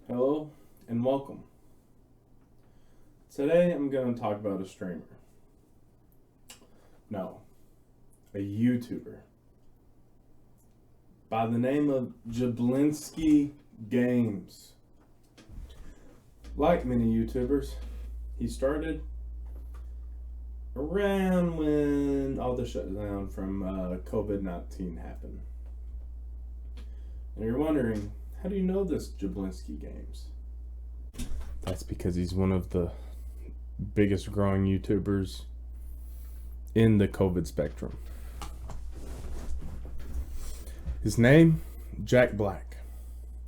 Hello and welcome. Today I'm going to talk about a streamer. No, a YouTuber by the name of Jablinski Games. Like many YouTubers, he started around when all the shutdown from COVID-19 happened. And you're wondering, how do you know this Jablinski Games? That's because he's one of the biggest growing YouTubers in the COVID spectrum. His name, Jack Black.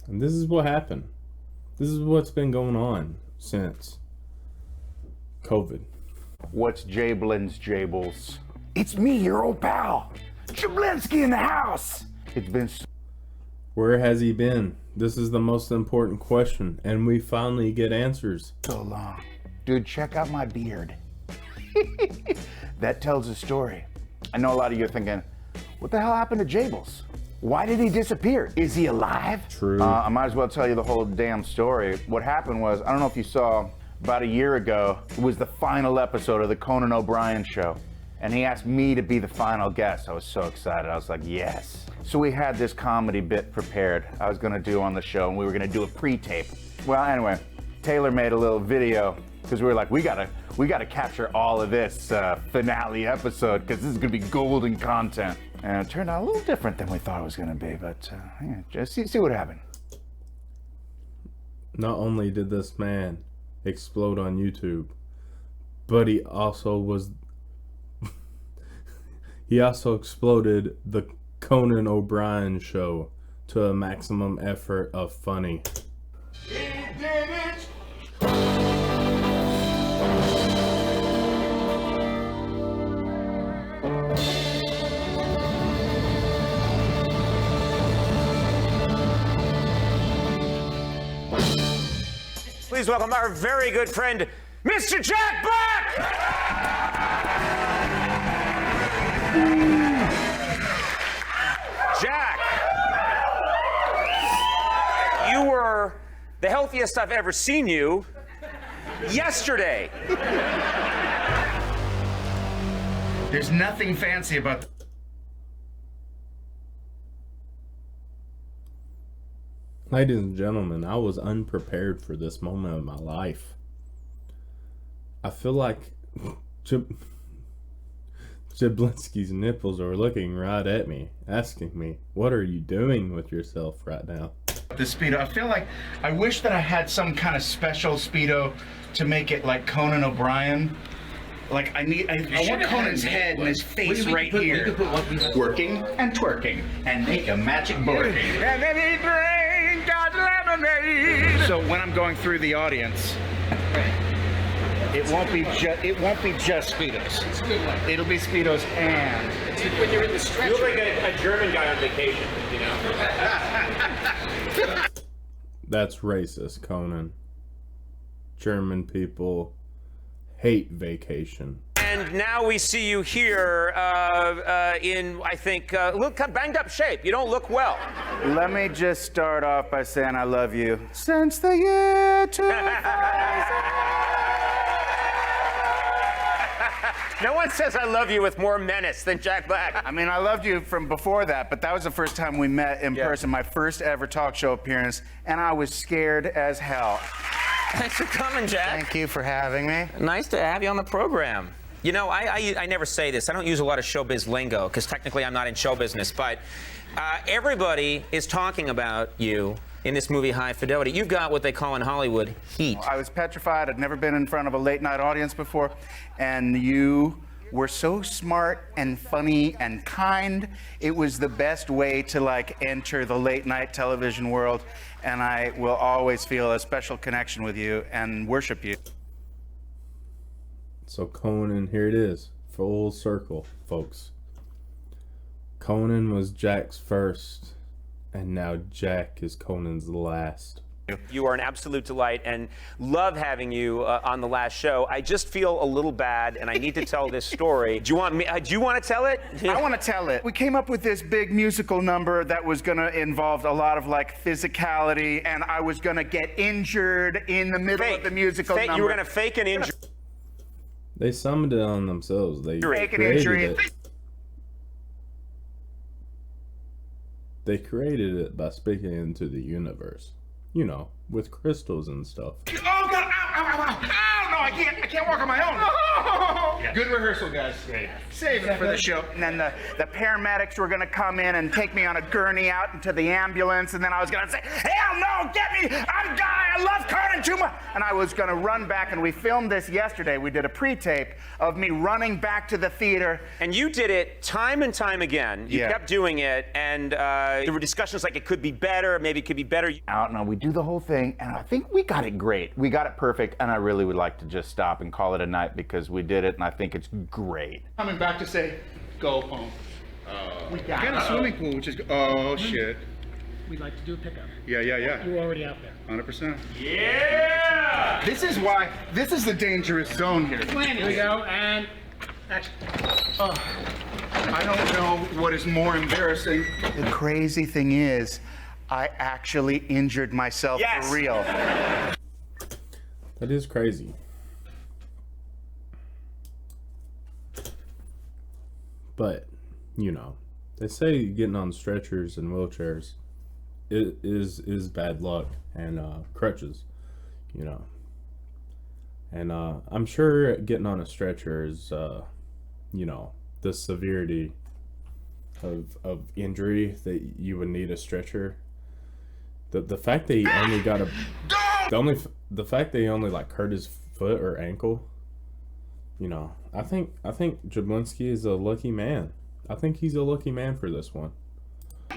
And this is what happened. This is what's been going on since COVID. What's Jablin's Jables? It's me, your old pal, Jablinski in the house. It's been Where has he been? This is the most important question, and we finally get answers. so long. Dude, check out my beard. That tells a story. I know a lot of you are thinking, what the hell happened to Jables? Why did he disappear? Is he alive? True. I might as well tell you the whole damn story. What happened was, I don't know if you saw, about a year ago, it was the final episode of the Conan O'Brien show. And he asked me to be the final guest. I was so excited. I was like, yes. So we had this comedy bit prepared I was gonna do on the show, and we were gonna do a pre-tape. Well, anyway, Taylor made a little video because we were like, we gotta capture all of this finale episode because this is gonna be golden content. And it turned out a little different than we thought it was gonna be, but yeah, just see what happened. Not only did this man explode on YouTube, but he also exploded the Conan O'Brien show to a maximum effort of funny. He did it! Please welcome our very good friend, Mr. Jack Black! Jack, you were the healthiest I've ever seen you yesterday. There's nothing fancy about Ladies and gentlemen, I was unprepared for this moment of my life. I feel like Jablinski's nipples are looking right at me, asking me, what are you doing with yourself right now? The Speedo. I feel like I wish that I had some kind of special Speedo to make it like Conan O'Brien. Like I want Conan's head and his face right here. Working and twerking and make a magic borking. And then he drank God's lemonade. So when I'm going through the audience, it won't be just Speedos. It's a good one. It'll be Speedos and It's like when you're in the stretch. You look like a German guy on vacation, you know? That's racist, Conan. German people hate vacation. And now we see you here in, I think, look, kind of banged up shape. You don't look well. Let me just start off by saying I love you. Since the year 2000. No one says I love you with more menace than Jack Black. I mean, I loved you from before that, but that was the first time we met in person, my first ever talk show appearance, and I was scared as hell. Thanks for coming, Jack. Thank you for having me. Nice to have you on the program. You know, I never say this. I don't use a lot of showbiz lingo because technically I'm not in show business, but everybody is talking about you in this movie High Fidelity. You've got what they call in Hollywood heat. I was petrified. I'd never been in front of a late night audience before, and you were so smart and funny and kind. It was the best way to like enter the late night television world, and I will always feel a special connection with you and worship you. So Conan, here it is, full circle, folks. Conan was Jack's first, and now Jack is Conan's last. You are an absolute delight and love having you on the last show. I just feel a little bad and I need to tell this story. Do you want me? Do you want to tell it? I want to tell it. We came up with this big musical number that was going to involve a lot of like physicality, and I was going to get injured in the middle of the musical number. You were going to fake an injury. They summoned it on themselves. They Fake an created injury. it. They created it by speaking into the universe. You know, with crystals and stuff. Oh God! Ow! Ow! Ow! Ow! Ow! No, I can't walk on my own. Oh! Yeah. Good rehearsal, guys. Great. Save it for the show. And then the paramedics were gonna come in and take me on a gurney out into the ambulance, and then I was gonna say, "Hell no! Get me! I'm dying! I love Conan too much!" And I was gonna run back, and we filmed this yesterday. We did a pre-tape of me running back to the theater. And you did it time and time again. You kept doing it, and there were discussions like it could be better, maybe it could be better. Out and we do the whole thing, and I think we got it great. We got it perfect, and I really would like to just stop and call it a night because we did it, and I think it's great. Coming back to say, go home. We got a swimming pool, which is oh shit. We'd like to do a pickup. Yeah. You're already out there. 100%. Yeah! This is why, this is the dangerous zone here. Here we go, and action. I don't know what is more embarrassing. The crazy thing is, I actually injured myself for real. That is crazy. But, you know, they say getting on stretchers and wheelchairs is bad luck and crutches, you know. And I'm sure getting on a stretcher is, you know, the severity of injury that you would need a stretcher. The fact that he only got the fact that he only like hurt his foot or ankle, you know, I think Jablinski is a lucky man. I think he's a lucky man for this one.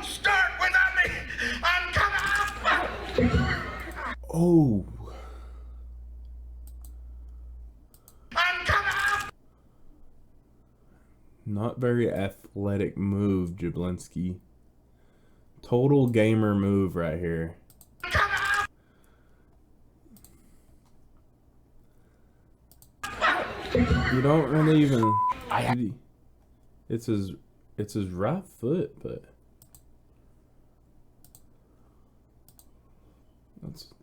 Start without me! I'm coming up! Oh. I'm coming up! Not very athletic move, Jablinski. Total gamer move right here. You don't really even. It's his right foot, but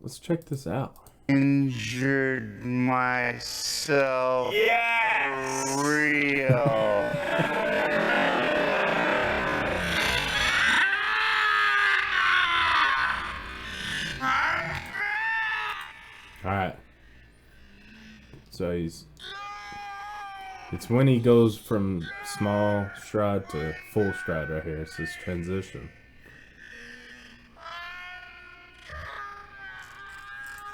let's check this out. Injured myself. Yes! Real. Alright. So it's when he goes from small stride to full stride right here. It's his transition.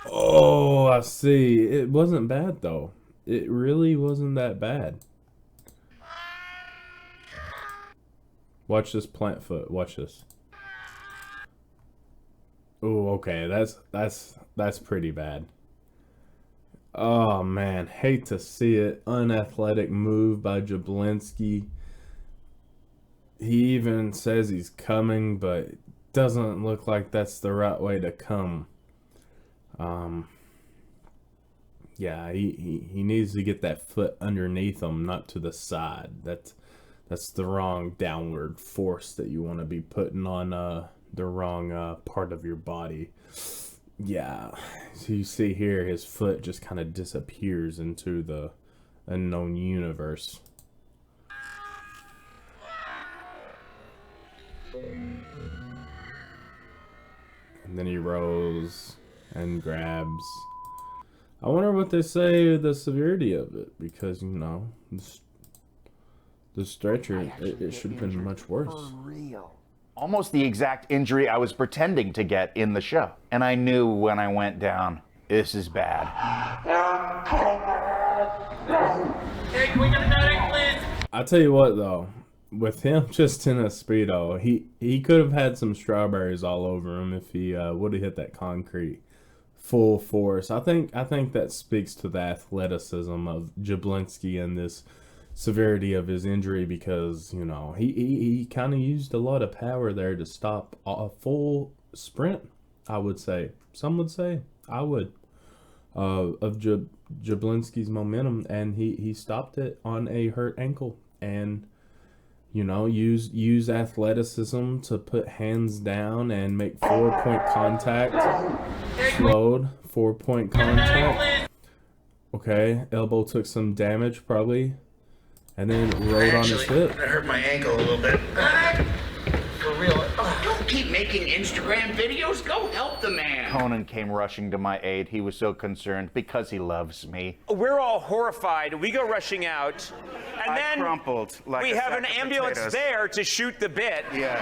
Oh, I see. It wasn't bad though. It really wasn't that bad. Watch this plant foot. Watch this. Oh, okay. That's pretty bad. Oh man, hate to see it. Unathletic move by Jablinski. He even says he's coming, but doesn't look like that's the right way to come. Yeah, he needs to get that foot underneath him, not to the side. That's the wrong downward force that you want to be putting on the wrong part of your body. Yeah, so you see here his foot just kind of disappears into the unknown universe. And then he rolls and grabs. I wonder what they say the severity of it, because you know the stretcher it should have been much worse. For real. Almost the exact injury I was pretending to get in the show. And I knew when I went down, this is bad. Hey, can we get a medic, please? I tell you what though, with him just in a Speedo, he could have had some strawberries all over him if he would have hit that concrete full force. I think that speaks to the athleticism of Jablinski and this severity of his injury, because you know he kind of used a lot of power there to stop a full sprint I would say. Some would say I would. Of Jablinski's momentum, and he stopped it on a hurt ankle, and use athleticism to put hands down and make 4-point contact. Slowed 4-point contact. Okay, elbow took some damage probably, and then rode on his hip. That hurt my ankle a little bit. For real. Don't keep making Instagram videos. Go help the man. Conan came rushing to my aid. He was so concerned because he loves me. We're all horrified. We go rushing out, and I then crumpled like we a have sack an of ambulance potatoes. there to shoot the bit. Yeah.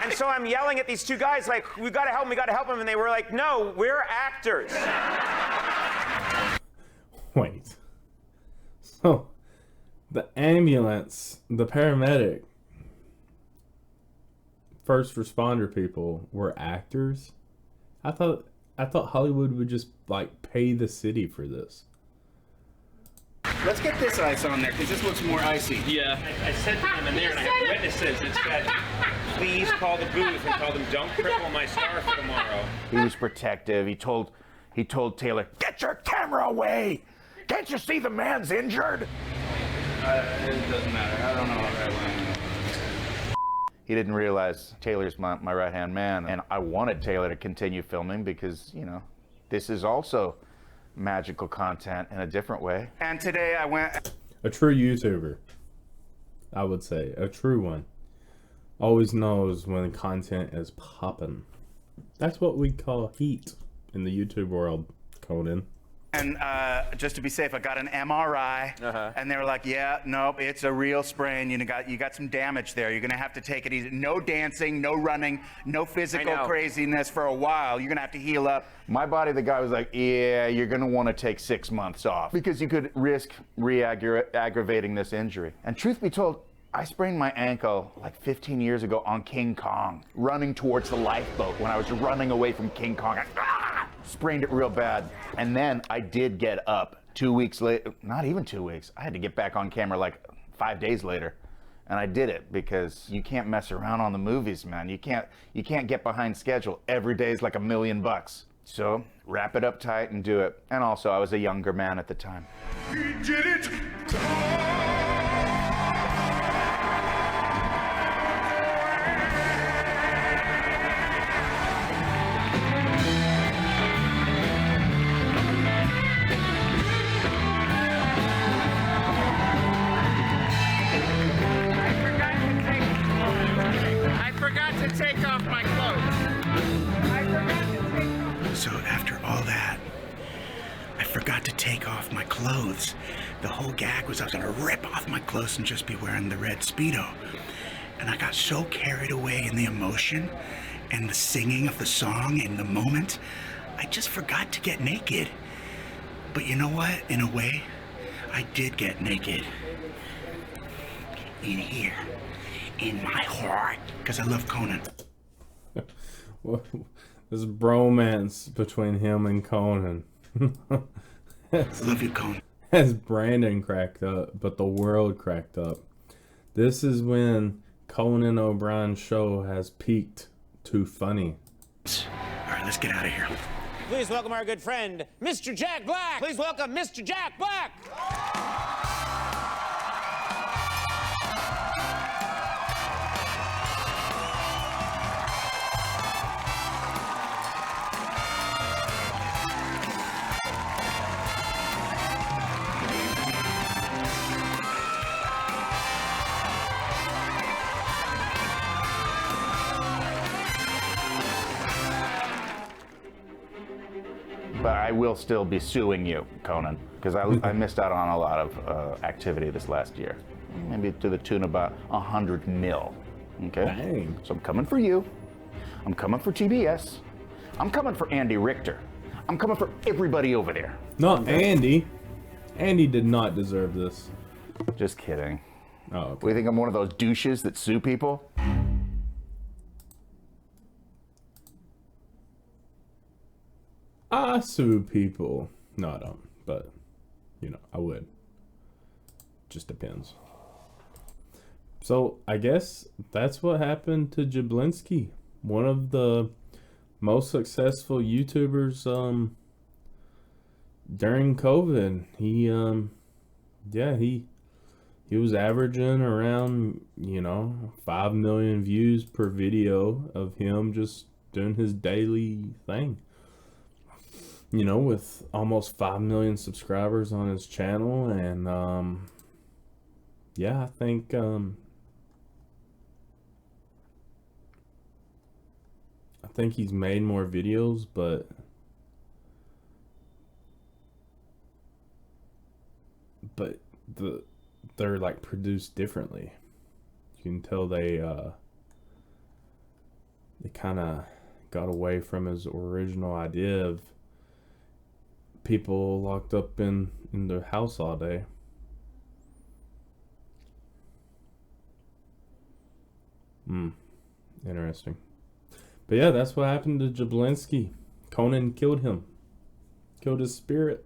And so I'm yelling at these two guys like, we gotta help him, and they were like, no, we're actors. Wait. So, the ambulance, the paramedic, first responder people were actors? I thought Hollywood would just like pay the city for this. Let's get this ice on there, because this looks more icy. Yeah. I said to them in there, and I have witnesses that said, please call the booth and tell them don't cripple my star for tomorrow. He was protective. He told Taylor, "Get your camera away! Can't you see the man's injured?" It doesn't matter. I don't know how that went. He didn't realize Taylor's my right-hand man, and I wanted Taylor to continue filming because, this is also magical content in a different way. And today I went... A true YouTuber, I would say. A true one. Always knows when content is popping. That's what we call heat in the YouTube world, Conan. And just to be safe, I got an MRI, and they were like, "Yeah, nope, it's a real sprain. You got some damage there. You're gonna have to take it easy. No dancing, no running, no physical craziness for a while. You're gonna have to heal up." My body, the guy was like, "Yeah, you're gonna want to take 6 months off because you could risk aggravating this injury." And truth be told, I sprained my ankle like 15 years ago on King Kong, running towards the lifeboat when I was running away from King Kong. Sprained it real bad. And then I did get up 2 weeks later, not even 2 weeks. I had to get back on camera like 5 days later. And I did it because you can't mess around on the movies, man. You can't get behind schedule. Every day is like $1 million. So wrap it up tight and do it. And also, I was a younger man at the time. He did it! I forgot to take off my clothes. So after all that, I forgot to take off my clothes. The whole gag was I was gonna rip off my clothes and just be wearing the red Speedo. And I got so carried away in the emotion and the singing of the song and the moment, I just forgot to get naked. But you know what? In a way, I did get naked. In here. In my heart. Because I love Conan. This bromance between him and Conan. Love you, Conan. Has Brandon cracked up, but the world cracked up. This is when Conan O'Brien's show has peaked to funny. All right, let's get out of here. Please welcome our good friend, Mr. Jack Black. Please welcome Mr. Jack Black. But I will still be suing you, Conan, because I missed out on a lot of activity this last year. Maybe to the tune of about 100 mil. Okay? Dang. So I'm coming for you. I'm coming for TBS. I'm coming for Andy Richter. I'm coming for everybody over there. Not Andy. Andy did not deserve this. Just kidding. Oh, What, okay. do you think I'm one of those douches that sue people? I sue people. No, I don't. But, I would. Just depends. So, I guess that's what happened to Jablinski. one of the most successful YouTubers during COVID. He was averaging around, 5 million views per video of him just doing his daily thing. With almost 5 million subscribers on his channel, and I think he's made more videos, but they're like produced differently. You can tell they kind of got away from his original idea of people locked up in the house all day. Interesting. But yeah, that's what happened to Jablinski. Conan killed him. Killed his spirit.